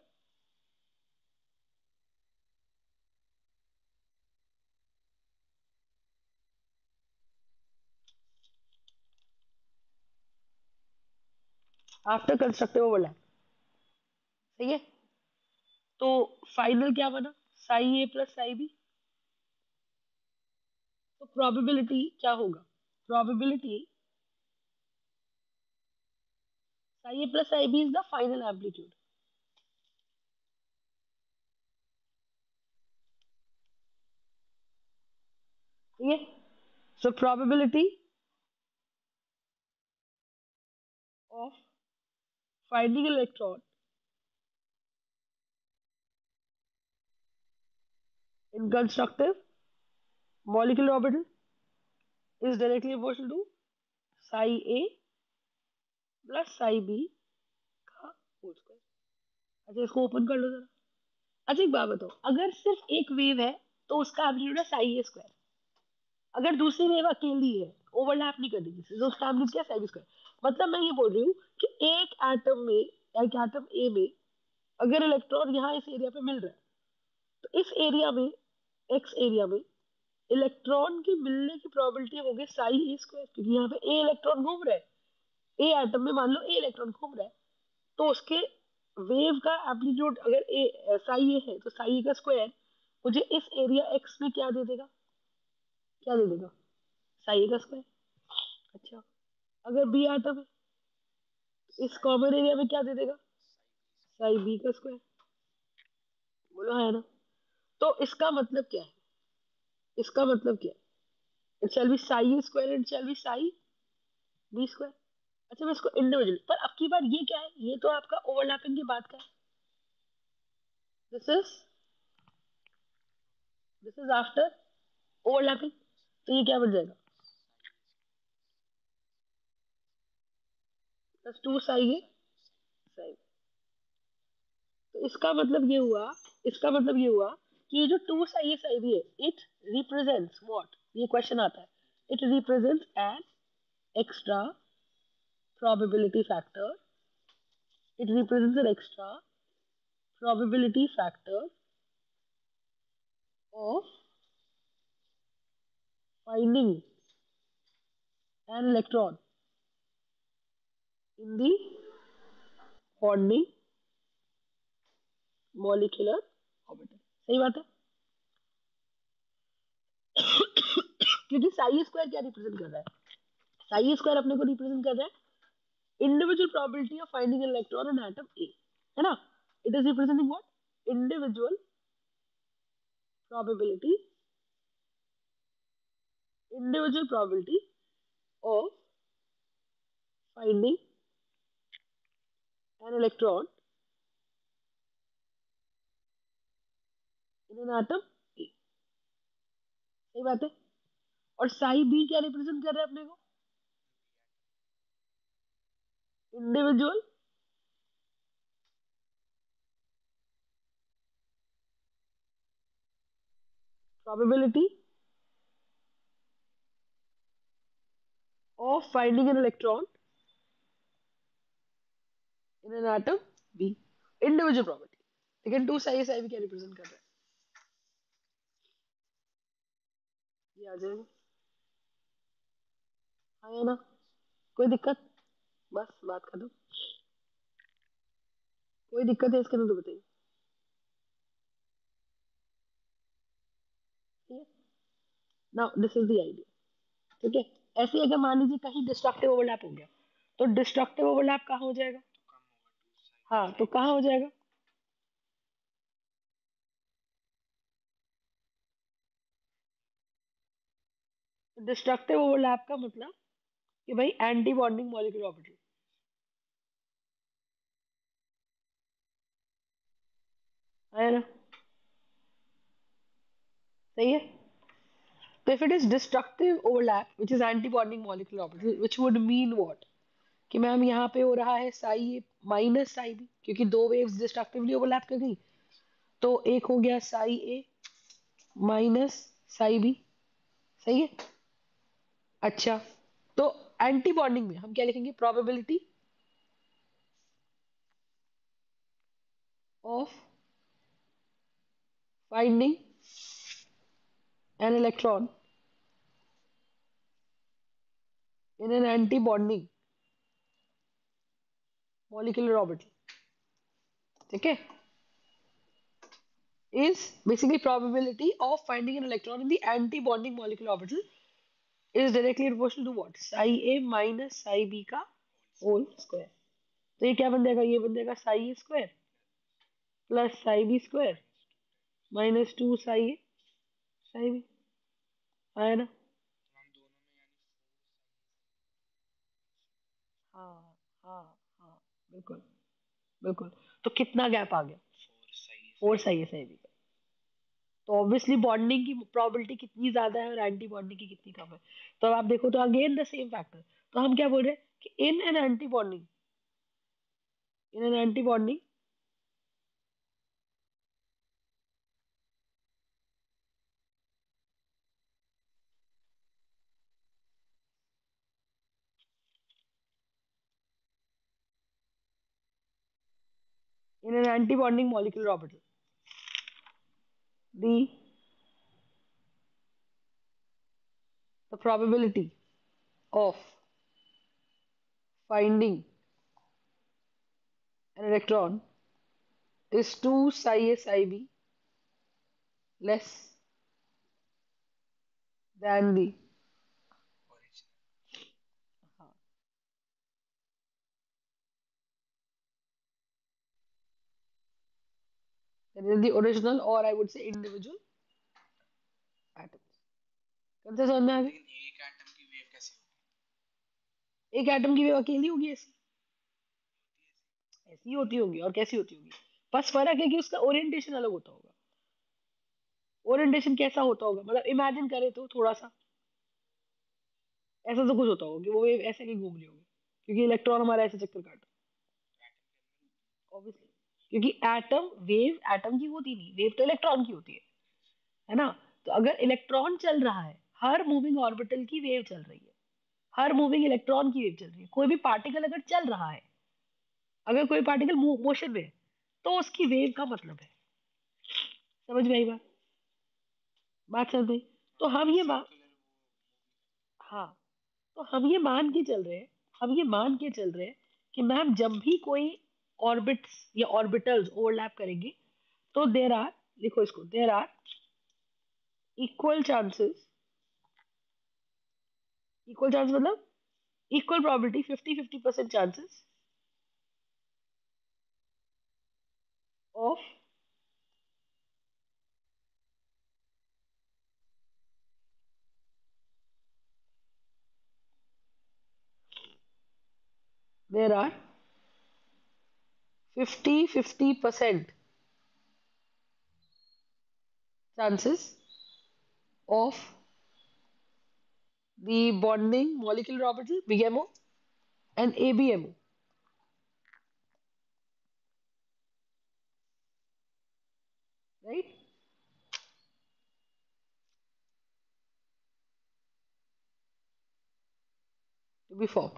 आफ्टर कंस्ट्रक्टिव ओवरलैप, सही है। तो फाइनल क्या बना? Psi A plus psi B. तो प्रोबेबिलिटी क्या होगा? Probability psi A plus psi B is the final amplitude. ठीक है। So probability of finding electron in constructive molecular orbital is directly proportional to psi A plus psi B का whole square. अच्छा इसको open कर लो जरा। अच्छा एक बात बताओ, अगर सिर्फ एक वेव है तो उसका एम्पलीट्यूड है साई ए स्क्वायर। अगर दूसरी वेव अकेली है, ओवरलैप नहीं करती किसी से, तो उसका एम्पलीट्यूड क्या? Psi B square. मतलब मैं ये बोल रही हूँ कि एक एटम में, एक एटम ए में अगर इलेक्ट्रॉन यहाँ इस एरिया पे मिल रहा है, तो इस एरिया में, एक्स एरिया में, इलेक्ट्रॉन की मिलने की प्रोबेबिलिटी होगी साई ए स्क्वायर, क्योंकि यहाँ पे ए इलेक्ट्रॉन घूम रहा है। ए एटम में मान लो ए इलेक्ट्रॉन घूम रहा है, तो उसके वेव का एम्पलीट्यूड अगर ए साई ए है, तो साई ए का स्क्वायर मुझे इस एरिया एक्स में क्या दे देगा? क्या दे देगा? साई ए का स्क्वायर। अच्छा, अगर बी एटम है, तो इस कॉमन एरिया में क्या दे देगा? साई बी का स्क्वायर। बोलो है ना? तो इसका मतलब क्या है? इसका मतलब क्या है? It shall be psi A square, it shall be psi B square. अच्छा मैं इसको इंडिविजुअली, पर अब की बार ये क्या है? ये तो आपका ओवरलैपिंग की बात का है। This is this is after overlapping. तो ये क्या बन जाएगा? Plus two psi A Sai. तो इसका मतलब ये हुआ, इसका मतलब ये हुआ कि ये जो two psi A psi B है, इट रिप्रेजेंट्स व्हाट? ये क्वेश्चन आता है। It represents an extra probability factor. It represents an extra probability factor of finding an electron in the bonding molecular orbital. सही बात है। क्योंकि साई स्क्वायर क्या represent कर रहा है? साई स्क्वायर अपने को रिप्रेजेंट कर रहा है individual probability of finding electron in atom A, है ना? It is representing what? Individual probability, individual probability of finding an electron in an atom A. सही बात है। और साई बी क्या रिप्रेजेंट कर रहा है अपने को? Individual probability of finding an electron in an atom B, individual probability. लेकिन टू साई साई भी क्या रिप्रेजेंट कर रहा है? ये आ जाएगा। हाँ या ना? कोई दिक्कत? बस बात खत्म। कोई दिक्कत है इसके अंदर तो बताइए। ठीक है, now this is the idea. ठीक है, ऐसे ही अगर मान लीजिए कहीं डिस्ट्रक्टिव ओवरलैप हो गया, तो डिस्ट्रक्टिव ओवरलैप कहाँ हो जाएगा? हाँ, तो कहाँ हो जाएगा? डिस्ट्रक्टिव ओवरलैप का मतलब कि भाई एंटी बॉन्डिंग मॉलिक्यूलर ऑर्बिटल है ना? सही है। तो if it is destructive overlap which is anti bonding molecular orbital which would mean what, कि मैम यहाँ पे हो रहा है साई ए माइनस साई बी, क्योंकि दो वेव्स डिस्ट्रक्टिवली ओवरलैप कर गई। तो एक हो गया साई ए माइनस साई बी। सही है। अच्छा, तो एंटी बॉन्डिंग में हम क्या लिखेंगे? Probability of finding an electron in an anti bonding molecular orbital. ठीक है, is basically probability of finding an electron in the anti-bonding molecular orbital is directly proportional to what? Psi a minus psi b का whole square. तो ये क्या बन जाएगा? ये बन जाएगा psi A square plus psi B square minus two psi A psi B. आया ना? हाँ हाँ हाँ, बिल्कुल बिल्कुल। तो कितना गैप आ गया? Four Sai A psi B का। तो ऑब्वियसली बॉन्डिंग की प्रोबेबिलिटी कितनी ज्यादा है और एंटी बॉन्डिंग की कितनी कम है। तो अब आप देखो तो अगेन द सेम फैक्टर। तो हम क्या बोल रहे हैं कि in an anti bonding, in an anti bonding, in an anti-bonding molecular orbital, the probability of finding an electron is 2 psi a psi b less than the, हाँ, than the original or I would say individual atoms। कौन सा समझ में आ गया? एक atom की wave अकेली होगी ऐसी? ऐसी होती होगी, और कैसी होती होगी? बस फर्क है कि उसका ओरिएंटेशन अलग होता होगा। ओरिएंटेशन कैसा होता होगा मतलब इमेजिन करें तो थोड़ा सा ऐसा तो कुछ होता होगा कि वो वेव ऐसे नहीं घूम रही होगी, क्योंकि इलेक्ट्रॉन हमारा ऐसे चक्कर काट, ऑब्वियसली, क्योंकि एटम वेव एटम की होती नहीं, वेव तो इलेक्ट्रॉन की होती है ना? तो अगर इलेक्ट्रॉन चल रहा है, हर मूविंग ऑर्बिटल की वेव चल रही है, हर मूविंग इलेक्ट्रॉन की वेव चल रही है। कोई भी पार्टिकल अगर चल रहा है, अगर कोई पार्टिकल मोशन में है, तो उसकी वेव का मतलब है। समझ में आई बात? बात समझ में आई? तो हम ये मान, हाँ, तो हम ये मान के चल रहे हैं, हम ये मान के चल रहे हैं कि मैम जब भी कोई ऑर्बिट्स या ऑर्बिटल्स ओवरलैप करेंगे, तो देर आर, लिखो इसको, there are equal chances, equal chance मतलब equal probability, 50-50% chances of, there are 50-50% chances of the bonding molecular orbital BMO and ABMO, right? To be formed.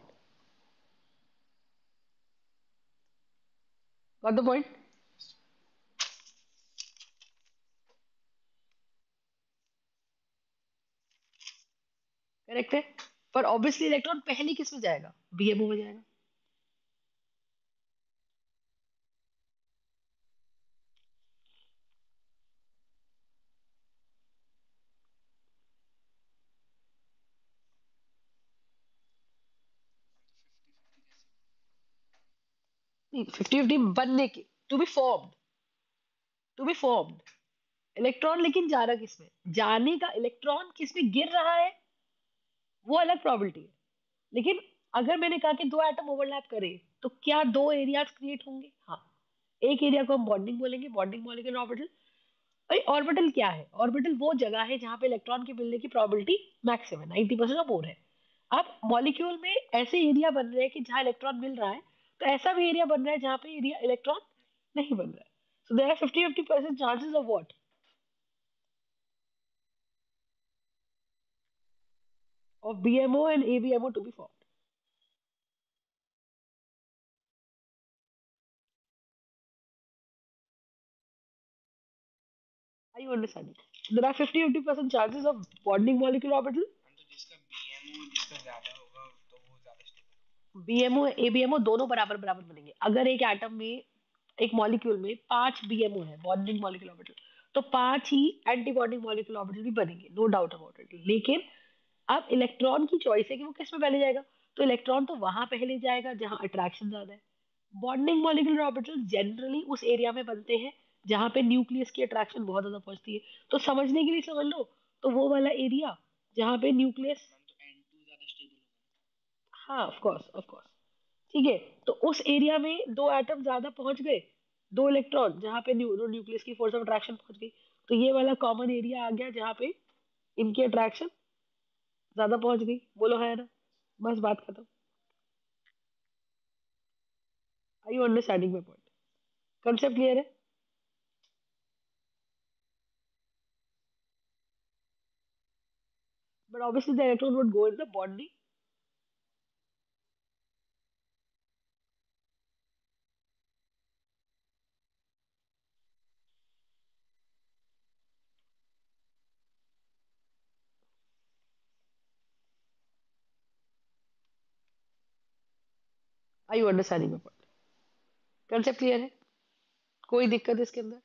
Got the point? Correct है। पर obviously electron पहले किस में जाएगा? BMO में जाएगा। 50-50 बनने के, टू बी फॉर्म्ड इलेक्ट्रॉन, लेकिन जा रहा किसमें? जाने का इलेक्ट्रॉन किसमें गिर रहा है वो अलग प्रोबेबिलिटी है। लेकिन अगर मैंने कहा कि दो एटम ओवरलैप करें तो क्या दो एरियाज क्रिएट होंगे? हाँ। एक एरिया को हम बॉन्डिंग बोलेंगे, बॉन्डिंग मॉलिक्यूलर ऑर्बिटल। भाई ऑर्बिटल क्या है? ऑर्बिटल वो जगह है जहां पे इलेक्ट्रॉन के मिलने की प्रोबेबिलिटी मैक्सिमम है, 90% और मोर है। अब मॉलिक्यूल में ऐसे एरिया बन रहे हैं कि जहां इलेक्ट्रॉन मिल रहा है, तो ऐसा भी एरिया बन रहा है जहां पे एरिया इलेक्ट्रॉन नहीं बन रहा है। So there are 50-50% chances of what? Of BMO and ABMO to be formed. Are you understanding? There are 50-50% chances of bonding molecular orbital. तो जिसका बीएमओ जिसका ज्यादा होगा तो वो ज्यादा स्टेबल बीएमओ एबीएमओ दोनों बराबर बराबर बनेंगे। अगर एक एटम में, एक मॉलिक्यूल में 5 बीएमओ है, बॉन्डिंग मॉलिक्यूलर ऑर्बिटल, तो 5 ही एंटी बॉन्डिंग मॉलिक्यूलर ऑर्बिटल भी बनेंगे, नो डाउट अबाउट इट। लेकिन अब इलेक्ट्रॉन की चॉइस है कि वो किस में पहले जाएगा। तो इलेक्ट्रॉन तो वहां पहले जाएगा जहां अट्रैक्शन ज्यादा है। बॉन्डिंग मॉलिक्यूलर ऑर्बिटल जनरली उस एरिया में बनते हैं जहां पे न्यूक्लियस की अट्रैक्शन बहुत ज्यादा पहुंचती है। तो समझने के लिए समझ लो, तो वो वाला एरिया जहां पे न्यूक्लियस, होगा तो N2 ज्यादा स्टेबल हाँ ऑफ कोर्स ऑफ कोर्स, ठीक है। तो उस एरिया में दो एटम ज्यादा पहुंच गए, दो इलेक्ट्रॉन जहां पे न्यूक्लियस की फोर्स ऑफ अट्रैक्शन पहुंच गई, तो ये वाला कॉमन एरिया आ गया जहां पे इनकी अट्रैक्शन ज्यादा पहुंच गई। बोलो है ना? बस बात खत्म। I you understanding my point? Concept clear है? But obviously the electron would go in the bonding. I you understanding my point? Concept clear है? कोई दिक्कत इसके अंदर?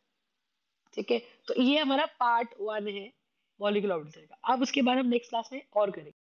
ठीक है। तो ये हमारा पार्ट 1 है मॉलिक्यूलर ऑर्बिटल का। अब उसके बाद हम नेक्स्ट क्लास में और करेंगे।